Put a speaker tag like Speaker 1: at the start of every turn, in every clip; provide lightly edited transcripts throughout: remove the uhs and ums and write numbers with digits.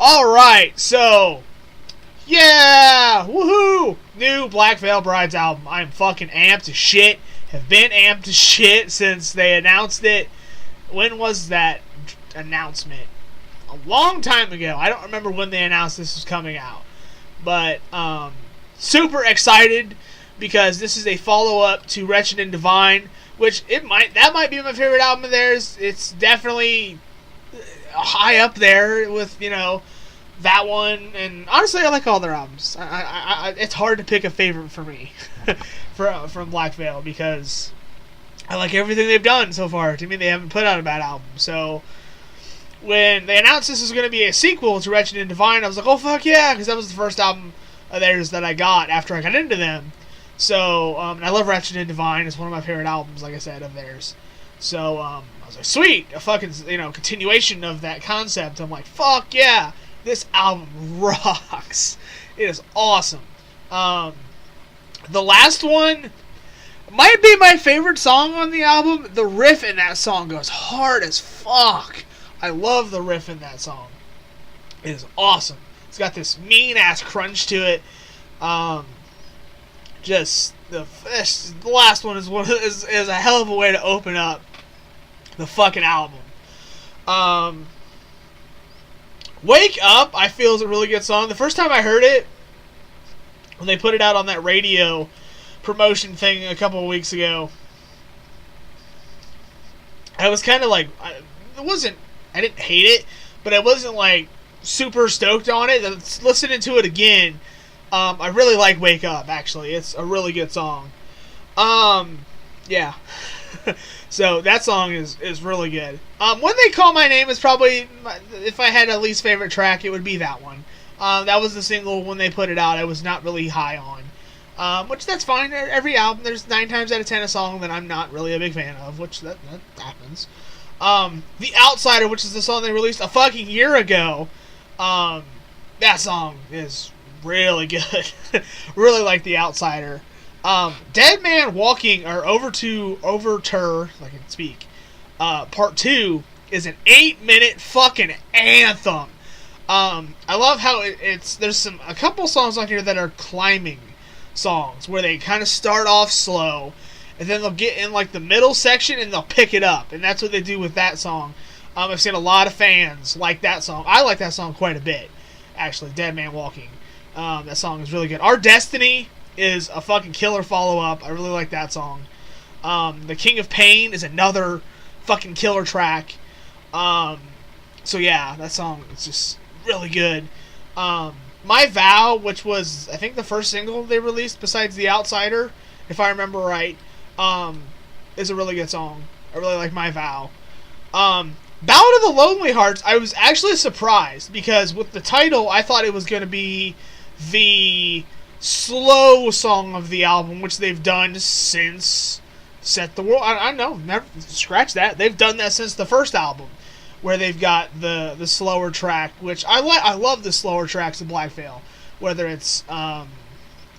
Speaker 1: Alright, so, yeah, woohoo! New Black Veil Brides album. I'm fucking amped as shit. Have been amped as shit since they announced it. When was that announcement? A long time ago. I don't remember when they announced this was coming out. But, super excited because this is a follow-up to Wretched and Divine, which that might be my favorite album of theirs. It's definitely high up there with, that one, and honestly, I like all their albums. It's hard to pick a favorite for me from Black Veil because I like everything they've done so far. To me, they haven't put out a bad album. So when they announced this was going to be a sequel to Wretched and Divine, I was like, oh fuck yeah, because that was the first album of theirs that I got after I got into them. So and I love Wretched and Divine. It's one of my favorite albums, like I said, of theirs. So I was like, sweet, a fucking continuation of that concept. I'm like, fuck yeah. This album rocks. It is awesome. The last one might be my favorite song on the album. The riff in that song goes hard as fuck. I love the riff in that song. It is awesome. It's got this mean-ass crunch to it. Just the last one is a hell of a way to open up the fucking album. Wake Up, I feel, is a really good song. The first time I heard it, when they put it out on that radio promotion thing a couple of weeks ago, I was kind of like, I didn't hate it, but I wasn't like super stoked on it. Listening to it again, I really like Wake Up, actually. It's a really good song. Yeah. So that song is really good. When They Call My Name is probably, if I had a least favorite track, it would be that one. That was the single when they put it out I was not really high on. Which that's fine. Every album, there's 9 times out of 10 a song that I'm not really a big fan of, which that happens. The Outsider, which is the song they released a fucking year ago, that song is really good. Really like The Outsider. Dead Man Walking, or Overture, if I can speak, part 2 is an 8-minute fucking anthem. I love how there's a couple songs on here that are climbing songs, where they kind of start off slow, and then they'll get in like the middle section and they'll pick it up, and that's what they do with that song. I've seen a lot of fans like that song. I like that song quite a bit, actually, Dead Man Walking. That song is really good. Our Destiny is a fucking killer follow-up. I really like that song. The King of Pain is another fucking killer track. So yeah, that song is just really good. My Vow, which was, I think, the first single they released besides The Outsider, if I remember right, is a really good song. I really like My Vow. Ballad of the Lonely Hearts, I was actually surprised, because with the title, I thought it was going to be the slow song of the album, which they've done since Set the World. I know, never scratch that. They've done that since the first album, where they've got the slower track, which I love the slower tracks of Black Veil. Whether it's I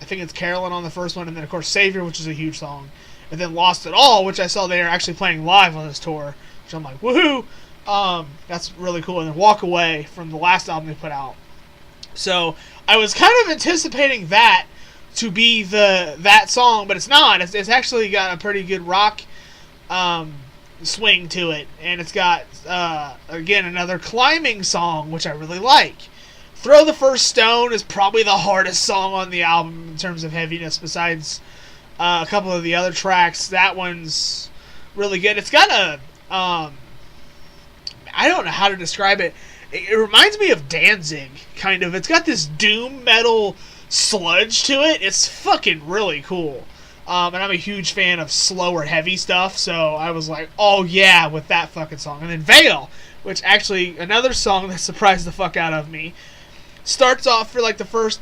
Speaker 1: think it's Carolyn on the first one, and then of course Savior, which is a huge song, and then Lost It All, which I saw they are actually playing live on this tour, which I'm like, woohoo! That's really cool. And then Walk Away from the last album they put out. So I was kind of anticipating that to be that song, but it's not. It's actually got a pretty good rock swing to it, and it's got again another climbing song, which I really like. Throw the First Stone is probably the hardest song on the album in terms of heaviness, besides a couple of the other tracks. That one's really good. It's got a I don't know how to describe it. It reminds me of Danzig, kind of. It's got this doom metal sludge to it. It's fucking really cool. And I'm a huge fan of slower, heavy stuff, so I was like, oh yeah, with that fucking song. And then Veil, which actually, another song that surprised the fuck out of me, starts off for like the first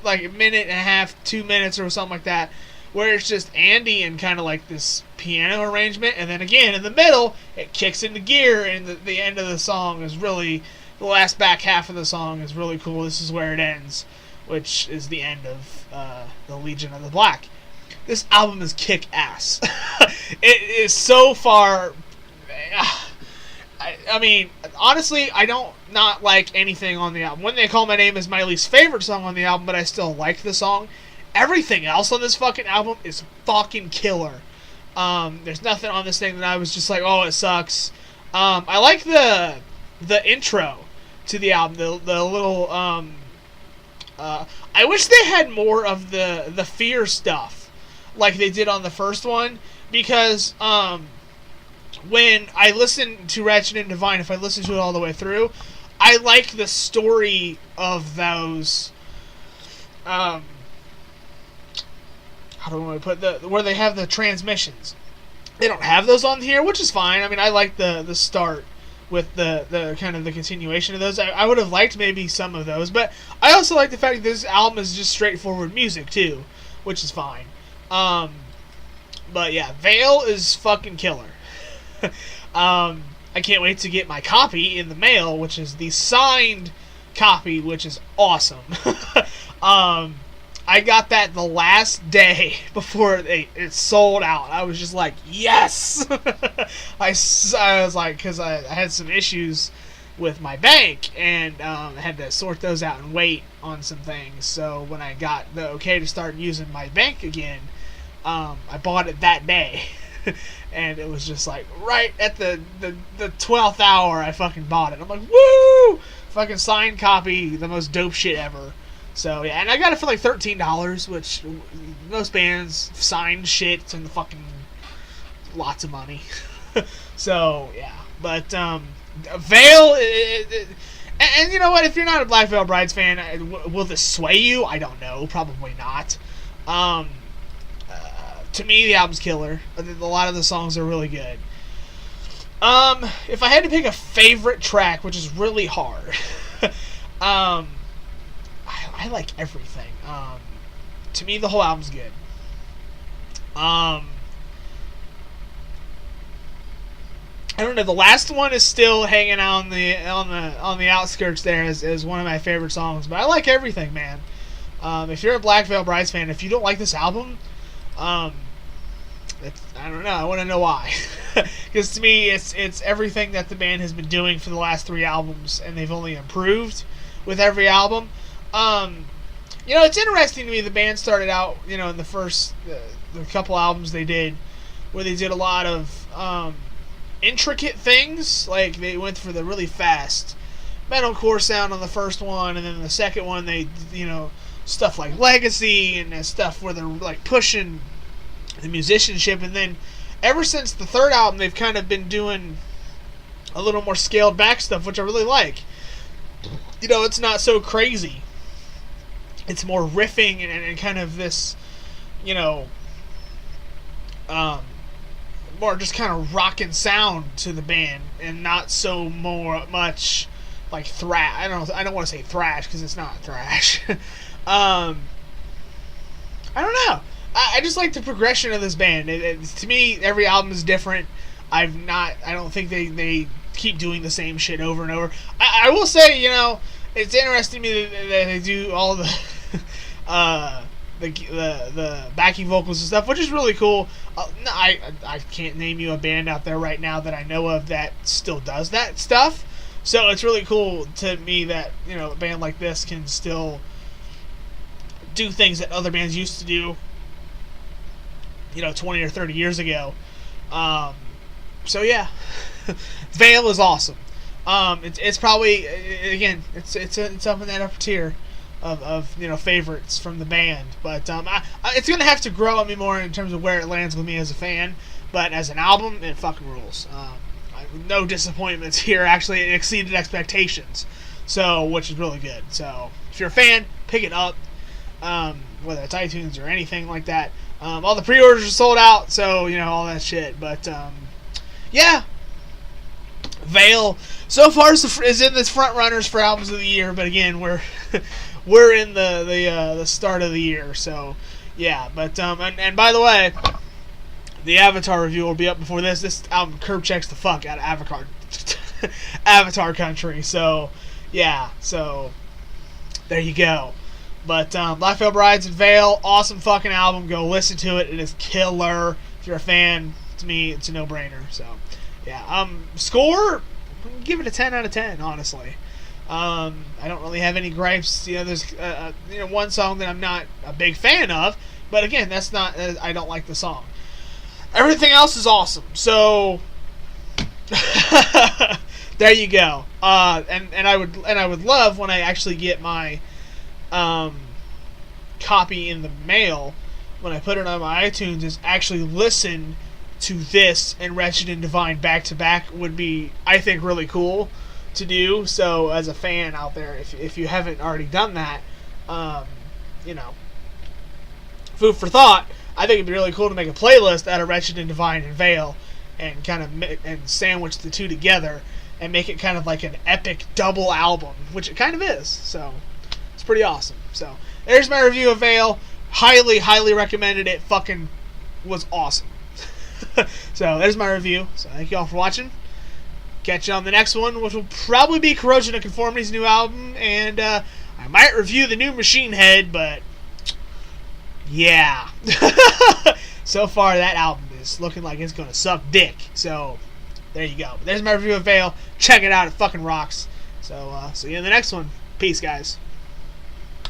Speaker 1: minute and a half, 2 minutes or something like that, where it's just Andy and kind of like this piano arrangement, and then again, in the middle, it kicks into gear, and the end of the song is really... The last back half of the song is really cool. This is where it ends, which is the end of the Legion of the Black. This album is kick-ass. It is so far... I mean, honestly, I don't not like anything on the album. When They Call My Name is my least favorite song on the album, but I still like the song. Everything else on this fucking album is fucking killer. There's nothing on this thing that I was just like, oh, it sucks. I like the intro to the album, the little, I wish they had more of the fear stuff like they did on the first one, because, when I listen to Ratchet and Divine, if I listen to it all the way through, I like the story of those, how do I want to put where they have the transmissions. They don't have those on here, which is fine. I mean, I like the start with the kind of the continuation of those. I would have liked maybe some of those, but I also like the fact that this album is just straightforward music too, which is fine. But yeah, Veil is fucking killer. I can't wait to get my copy in the mail, which is the signed copy, which is awesome. I got that the last day before it sold out. I was just like, yes! I was like, because I had some issues with my bank, and I had to sort those out and wait on some things. So when I got the okay to start using my bank again, I bought it that day. And it was just like right at the 12th hour I fucking bought it. I'm like, woo! Fucking signed copy, the most dope shit ever. So yeah, and I got it for like $13, which most bands signed shit and fucking lots of money. So yeah, but Veil, and you know what? If you're not a Black Veil Brides fan, will this sway you? I don't know. Probably not. To me, the album's killer. A lot of the songs are really good. If I had to pick a favorite track, which is really hard, I like everything. To me, the whole album's good. I don't know. The last one is still hanging out on the outskirts there as one of my favorite songs. But I like everything, man. If you're a Black Veil Brides fan, if you don't like this album, I don't know. I want to know why. Because to me, it's everything that the band has been doing for the last 3 albums, and they've only improved with every album. It's interesting to me. The band started out, in the first the couple albums they did, where they did a lot of intricate things. Like they went for the really fast metalcore sound on the first one, and then the second one they, stuff like Legacy and stuff where they're like pushing the musicianship, and then ever since the third album they've kind of been doing a little more scaled back stuff, which I really like. It's not so crazy. It's more riffing and kind of this, more just kind of rockin' sound to the band, and not so much like thrash. I don't want to say thrash because it's not thrash. I don't know. I just like the progression of this band. To me, every album is different. I don't think they keep doing the same shit over and over. I will say, it's interesting to me that they do all the the backing vocals and stuff, which is really cool. I can't name you a band out there right now that I know of that still does that stuff. So it's really cool to me that a band like this can still do things that other bands used to do, 20 or 30 years ago. So yeah, Veil is awesome. It's probably, again, it's up in that upper tier of favorites from the band. But it's gonna have to grow on me more in terms of where it lands with me as a fan. But as an album, it fucking rules. No disappointments here. Actually, it exceeded expectations. So, which is really good. So, if you're a fan, pick it up. Whether it's iTunes or anything like that. All the pre-orders are sold out, so all that shit. But yeah, Veil so far is in the front runners for albums of the year. But again, we're in the start of the year, so yeah. But and by the way, the Avatar review will be up before this. This album curb checks the fuck out of Avatar country. So yeah, so there you go. But Black Veil Brides and Veil, awesome fucking album. Go listen to it. It is killer. If you're a fan, to me, it's a no-brainer. So, yeah. Score, give it a 10 out of 10, honestly. I don't really have any gripes. There's one song that I'm not a big fan of, but again, that's not. I don't like the song. Everything else is awesome. So there you go. And I would love when I actually get my copy in the mail, when I put it on my iTunes, is actually listen to this and Wretched and Divine back to back. Would be, I think, really cool to do. So as a fan out there, if you haven't already done that, food for thought. I think it'd be really cool to make a playlist out of Wretched and Divine and Veil, and kind of sandwich the two together and make it kind of like an epic double album, which it kind of is. So it's pretty awesome. So there's my review of Veil. Highly, highly recommended it. Fucking was awesome. So there's my review. So thank you all for watching. Catch you on the next one, which will probably be Corrosion of Conformity's new album, and I might review the new Machine Head, but yeah. So far, that album is looking like it's going to suck dick. So there you go. There's my review of Veil. Check it out. It fucking rocks. So see you in the next one. Peace, guys.